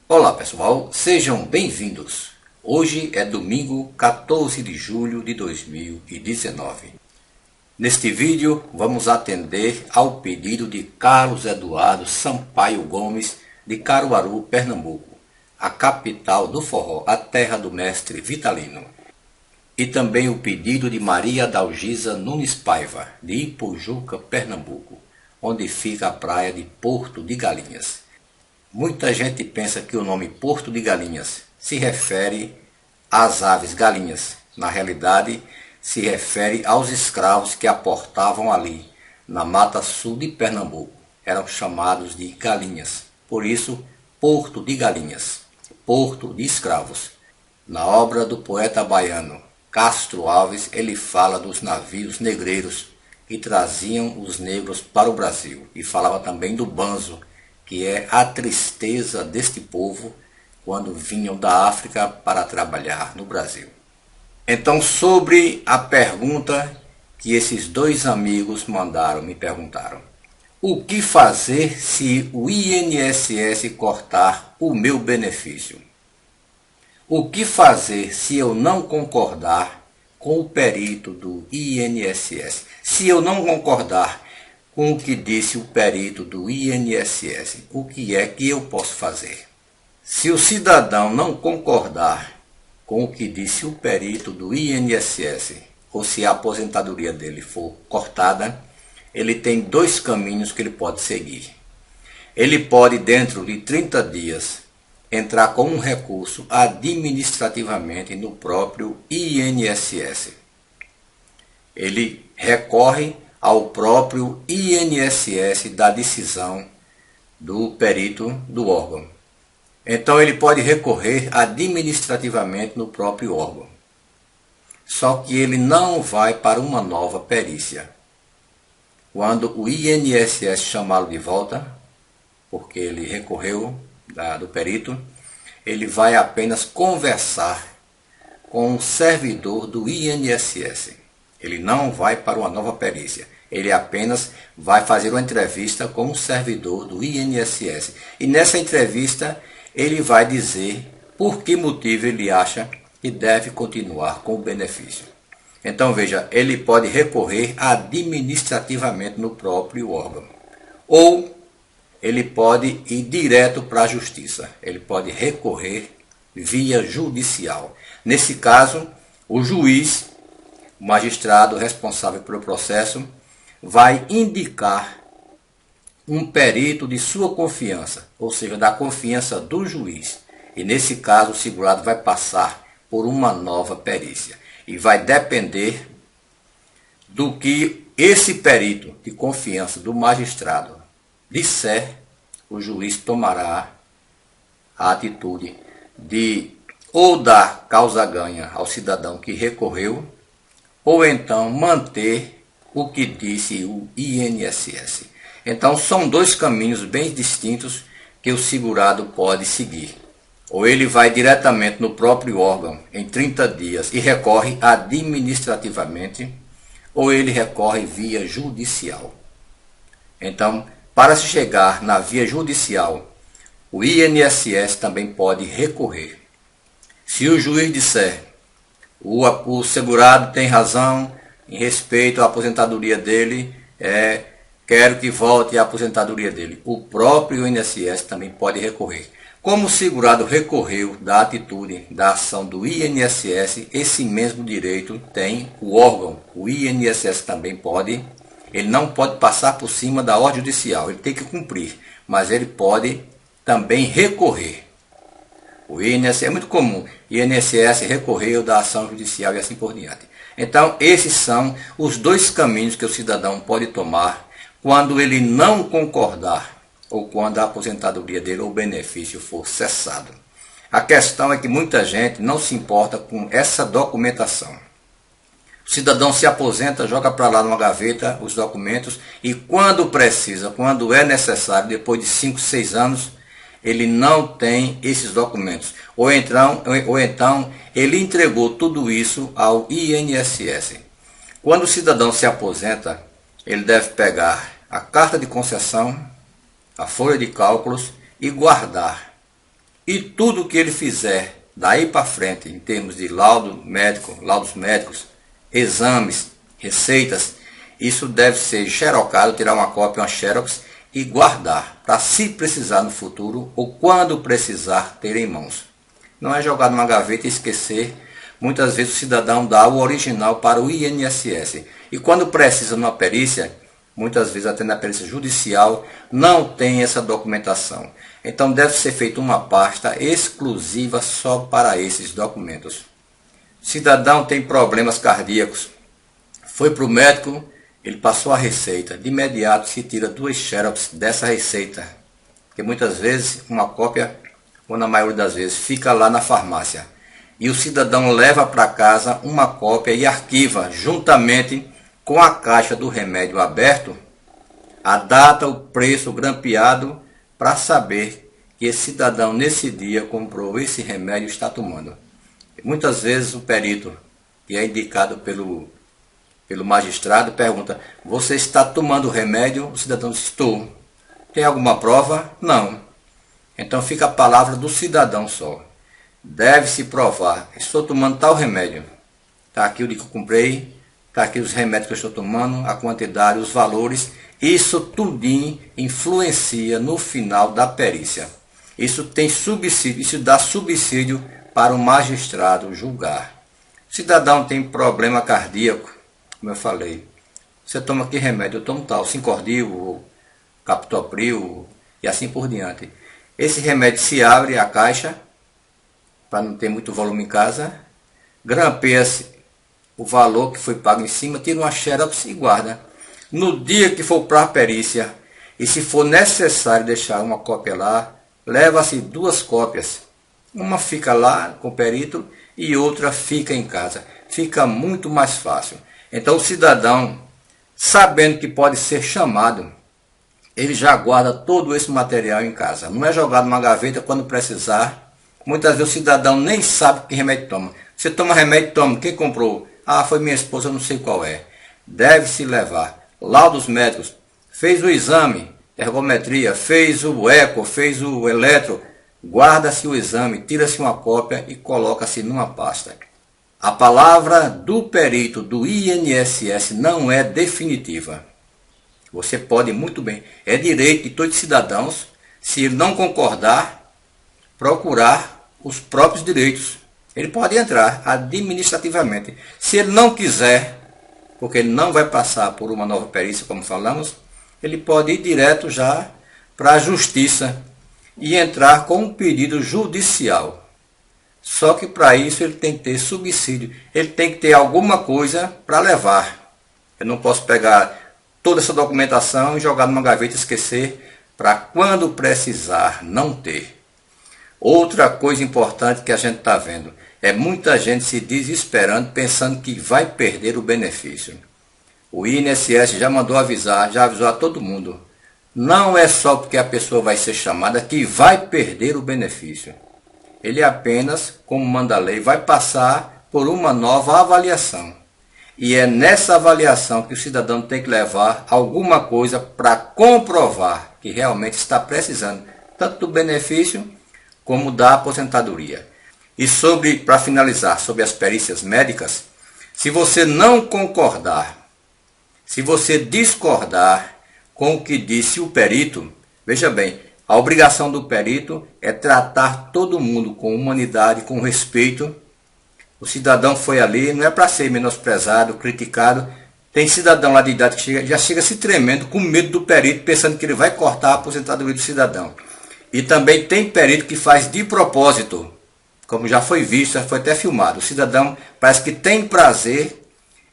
Olá pessoal, sejam bem-vindos. Hoje é domingo 14 de julho de 2019. Neste vídeo vamos atender ao pedido de Carlos Eduardo Sampaio Gomes de Caruaru, Pernambuco, a capital do forró, a terra do mestre Vitalino. E também o pedido de Maria Dalgisa Nunes Paiva, de Ipojuca, Pernambuco, onde fica a praia de Porto de Galinhas. Muita gente pensa que o nome Porto de Galinhas se refere às aves galinhas. Na realidade, se refere aos escravos que aportavam ali, na mata sul de Pernambuco. Eram chamados de galinhas. Por isso, Porto de Galinhas, Porto de Escravos. Na obra do poeta baiano Castro Alves, ele fala dos navios negreiros que traziam os negros para o Brasil. E falava também do banzo, que é a tristeza deste povo quando vinham da África para trabalhar no Brasil. Então, sobre a pergunta que esses dois amigos me perguntaram: o que fazer se o INSS cortar o meu benefício? O que fazer se eu não concordar com o perito do INSS? Se eu não concordar com o que disse o perito do INSS, o que é que eu posso fazer? Se o cidadão não concordar com o que disse o perito do INSS, ou se a aposentadoria dele for cortada, ele tem dois caminhos que ele pode seguir. Ele pode, dentro de 30 dias, entrar com um recurso administrativamente no próprio INSS. Ele recorre ao próprio INSS da decisão do perito do órgão. Então ele pode recorrer administrativamente no próprio órgão. Só que ele não vai para uma nova perícia. Quando o INSS chamá-lo de volta, porque ele recorreu do perito, ele vai apenas conversar com o servidor do INSS. Ele não vai para uma nova perícia. Ele apenas vai fazer uma entrevista com o servidor do INSS. E nessa entrevista ele vai dizer por que motivo ele acha que deve continuar com o benefício. Então veja, ele pode recorrer administrativamente no próprio órgão. Ou ele pode ir direto para a justiça. Ele pode recorrer via judicial. Nesse caso, o juiz, o magistrado responsável pelo processo, vai indicar um perito de sua confiança, ou seja, da confiança do juiz. E nesse caso o segurado vai passar por uma nova perícia. E vai depender do que esse perito de confiança do magistrado disser, o juiz tomará a atitude de ou dar causa-ganha ao cidadão que recorreu, ou então manter o que disse o INSS. Então são dois caminhos bem distintos que o segurado pode seguir. Ou ele vai diretamente no próprio órgão em 30 dias e recorre administrativamente, ou ele recorre via judicial. Então, para se chegar na via judicial, o INSS também pode recorrer. Se o juiz disser o segurado tem razão em respeito à aposentadoria dele, quero que volte a aposentadoria dele, o próprio INSS também pode recorrer. Como o segurado recorreu da atitude, da ação do INSS, esse mesmo direito tem o órgão. O INSS também pode. Ele não pode passar por cima da ordem judicial, ele tem que cumprir, mas ele pode também recorrer. O INSS é muito comum, INSS recorreu da ação judicial e assim por diante. Então, esses são os dois caminhos que o cidadão pode tomar quando ele não concordar ou quando a aposentadoria dele ou benefício for cessado. A questão é que muita gente não se importa com essa documentação. O cidadão se aposenta, joga para lá numa gaveta os documentos e quando precisa, quando é necessário, depois de 5, 6 anos, ele não tem esses documentos. Ou então ele entregou tudo isso ao INSS. Quando o cidadão se aposenta, ele deve pegar a carta de concessão, a folha de cálculos e guardar E tudo que ele fizer daí para frente, em termos de laudos médicos, exames, receitas, isso deve ser xerocado, tirar uma cópia, uma xerox e guardar, para se precisar no futuro ou quando precisar ter em mãos. Não é jogar numa gaveta e esquecer. Muitas vezes o cidadão dá o original para o INSS. E quando precisa numa perícia, muitas vezes até na perícia judicial, não tem essa documentação. Então deve ser feita uma pasta exclusiva só para esses documentos. O cidadão tem problemas cardíacos, foi para o médico, ele passou a receita. De imediato se tira 2 xerox dessa receita, porque muitas vezes uma cópia, ou na maioria das vezes, fica lá na farmácia. E o cidadão leva para casa uma cópia e arquiva, juntamente com a caixa do remédio aberto, a data, o preço, o grampeado, para saber que esse cidadão nesse dia comprou esse remédio e está tomando. Muitas vezes o perito, que é indicado pelo magistrado, pergunta: você está tomando o remédio? O cidadão diz: estou. Tem alguma prova? Não. Então fica a palavra do cidadão só. Deve-se provar: estou tomando tal remédio. Está aqui o dia que eu comprei, está aqui os remédios que eu estou tomando, a quantidade, os valores. Isso tudinho influencia no final da perícia. Isso tem subsídio, isso dá subsídio para o magistrado julgar. O cidadão tem problema cardíaco, como eu falei. Você toma que remédio? Eu tomo tal, Sincordil, Captopril e assim por diante. Esse remédio se abre a caixa, para não ter muito volume em casa, grampeia-se o valor que foi pago em cima, tira uma xerox e guarda. No dia que for para a perícia, e se for necessário deixar uma cópia lá, leva-se 2 cópias. Uma fica lá com o perito e outra fica em casa. Fica muito mais fácil. Então o cidadão, sabendo que pode ser chamado, ele já guarda todo esse material em casa. Não é jogado numa gaveta quando precisar. Muitas vezes o cidadão nem sabe que remédio toma. Você toma remédio, toma. Quem comprou? Ah, foi minha esposa, eu não sei qual é. Deve-se levar laudos médicos. Fez o exame, ergometria, fez o eco, fez o eletro. Guarda-se o exame, tira-se uma cópia e coloca-se numa pasta. A palavra do perito do INSS não é definitiva. Você pode muito bem, é direito de todos os cidadãos, se ele não concordar, procurar os próprios direitos. Ele pode entrar administrativamente. Se ele não quiser, porque ele não vai passar por uma nova perícia, como falamos, ele pode ir direto já para a justiça e entrar com um pedido judicial. Só que para isso ele tem que ter subsídio, ele tem que ter alguma coisa para levar. Eu não posso pegar toda essa documentação e jogar numa gaveta e esquecer, para quando precisar não ter. Outra coisa importante que a gente está vendo é muita gente se desesperando, pensando que vai perder o benefício. O INSS já mandou avisar, já avisou a todo mundo. Não é só porque a pessoa vai ser chamada que vai perder o benefício. Ele apenas, como manda a lei, vai passar por uma nova avaliação. E é nessa avaliação que o cidadão tem que levar alguma coisa para comprovar que realmente está precisando, tanto do benefício como da aposentadoria. E para finalizar, sobre as perícias médicas, se você não concordar, se você discordar com o que disse o perito, veja bem, a obrigação do perito é tratar todo mundo com humanidade, com respeito. O cidadão foi ali, não é para ser menosprezado, criticado. Tem cidadão lá de idade que já chega se tremendo, com medo do perito, pensando que ele vai cortar a aposentadoria do cidadão. E também tem perito que faz de propósito, como já foi visto, já foi até filmado. O cidadão parece que tem prazer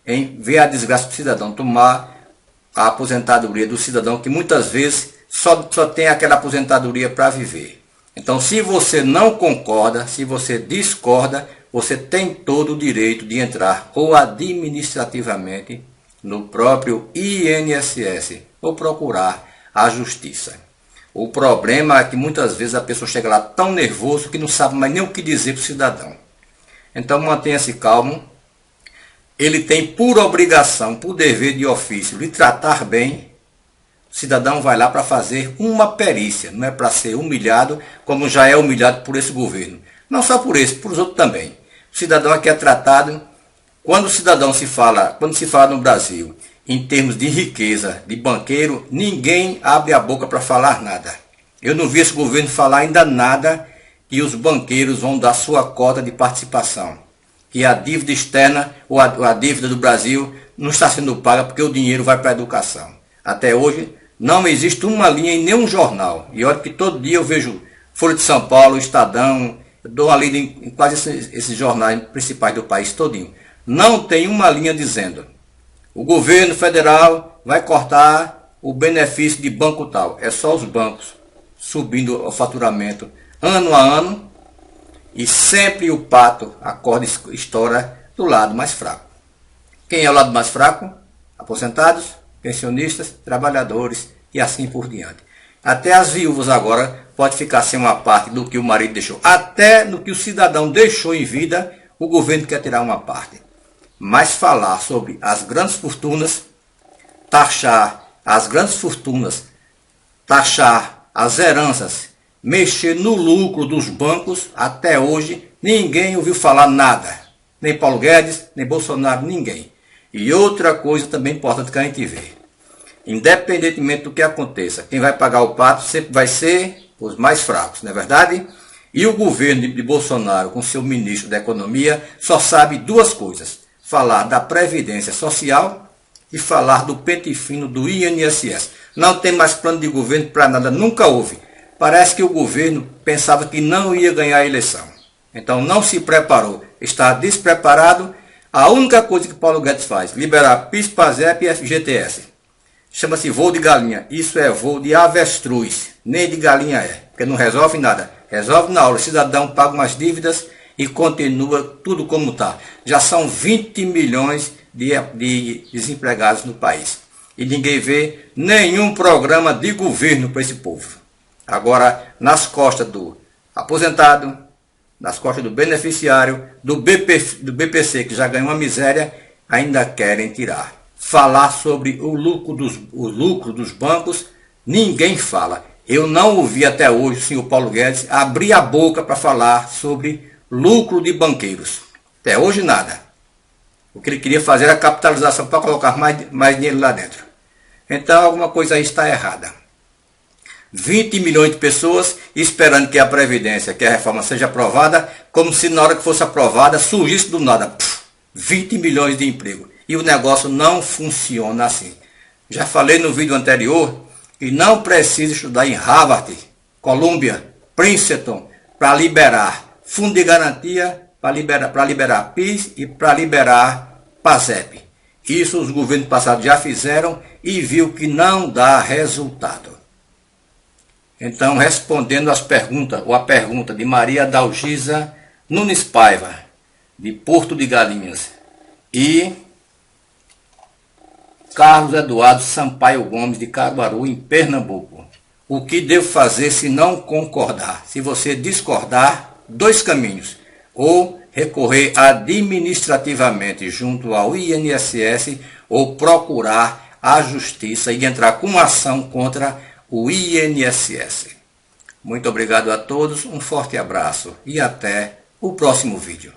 em ver a desgraça do cidadão, tomar a aposentadoria do cidadão, que muitas vezes só tem aquela aposentadoria para viver. Então, se você não concorda, se você discorda, você tem todo o direito de entrar ou administrativamente no próprio INSS ou procurar a justiça. O problema é que muitas vezes a pessoa chega lá tão nervoso que não sabe mais nem o que dizer para o cidadão. Então mantenha-se calmo. Ele tem por obrigação, por dever de ofício, lhe tratar bem, cidadão vai lá para fazer uma perícia, não é para ser humilhado, como já é humilhado por esse governo. Não só por esse, por os outros também. O cidadão aqui é tratado, quando se fala no Brasil, em termos de riqueza, de banqueiro, ninguém abre a boca para falar nada. Eu não vi esse governo falar ainda nada que os banqueiros vão dar sua cota de participação. Que a dívida externa ou a dívida do Brasil não está sendo paga porque o dinheiro vai para a educação. Até hoje não existe uma linha em nenhum jornal. E olha que todo dia eu vejo Folha de São Paulo, Estadão, eu dou uma lida em quase esses jornais principais do país todinho. Não tem uma linha dizendo: o governo federal vai cortar o benefício de banco tal. É só os bancos subindo o faturamento ano a ano e sempre o pato, a corda estoura do lado mais fraco. Quem é o lado mais fraco? Aposentados, pensionistas, trabalhadores e assim por diante. Até as viúvas agora podem ficar sem uma parte do que o marido deixou. Até no que o cidadão deixou em vida, o governo quer tirar uma parte. Mas falar sobre as grandes fortunas, taxar as grandes fortunas, taxar as heranças, mexer no lucro dos bancos, até hoje ninguém ouviu falar nada. Nem Paulo Guedes, nem Bolsonaro, ninguém. E outra coisa também importante que a gente vê. Independentemente do que aconteça, quem vai pagar o pato sempre vai ser os mais fracos, não é verdade? E o governo de Bolsonaro, com seu ministro da Economia, só sabe duas coisas: falar da Previdência Social e falar do pente fino do INSS. Não tem mais plano de governo para nada, nunca houve. Parece que o governo pensava que não ia ganhar a eleição. Então não se preparou, está despreparado. A única coisa que Paulo Guedes faz: liberar PIS, PASEP e FGTS. Chama-se voo de galinha. Isso é voo de avestruz. Nem de galinha é, porque não resolve nada. Resolve na hora. O cidadão paga umas dívidas e continua tudo como está. Já são 20 milhões de desempregados no país. E ninguém vê nenhum programa de governo para esse povo. Agora, nas costas do aposentado, nas costas do beneficiário, do BPC, que já ganhou uma miséria, ainda querem tirar. Falar sobre o lucro dos bancos, ninguém fala. Eu não ouvi até hoje o senhor Paulo Guedes abrir a boca para falar sobre lucro de banqueiros. Até hoje nada. O que ele queria fazer era capitalização para colocar mais dinheiro lá dentro. Então alguma coisa aí está errada. 20 milhões de pessoas esperando que a Previdência, que a reforma seja aprovada, como se na hora que fosse aprovada surgisse do nada. 20 milhões de emprego. E o negócio não funciona assim. Já falei no vídeo anterior que não precisa estudar em Harvard, Columbia, Princeton para liberar fundo de garantia, para liberar PIS e para liberar PASEP. Isso os governos passados já fizeram e viu que não dá resultado. Então, respondendo a pergunta de Maria Dalgisa Nunes Paiva, de Porto de Galinhas, e Carlos Eduardo Sampaio Gomes, de Caruaru, em Pernambuco. O que devo fazer se não concordar? Se você discordar, dois caminhos: ou recorrer administrativamente junto ao INSS, ou procurar a justiça e entrar com ação contra o INSS. Muito obrigado a todos, um forte abraço e até o próximo vídeo.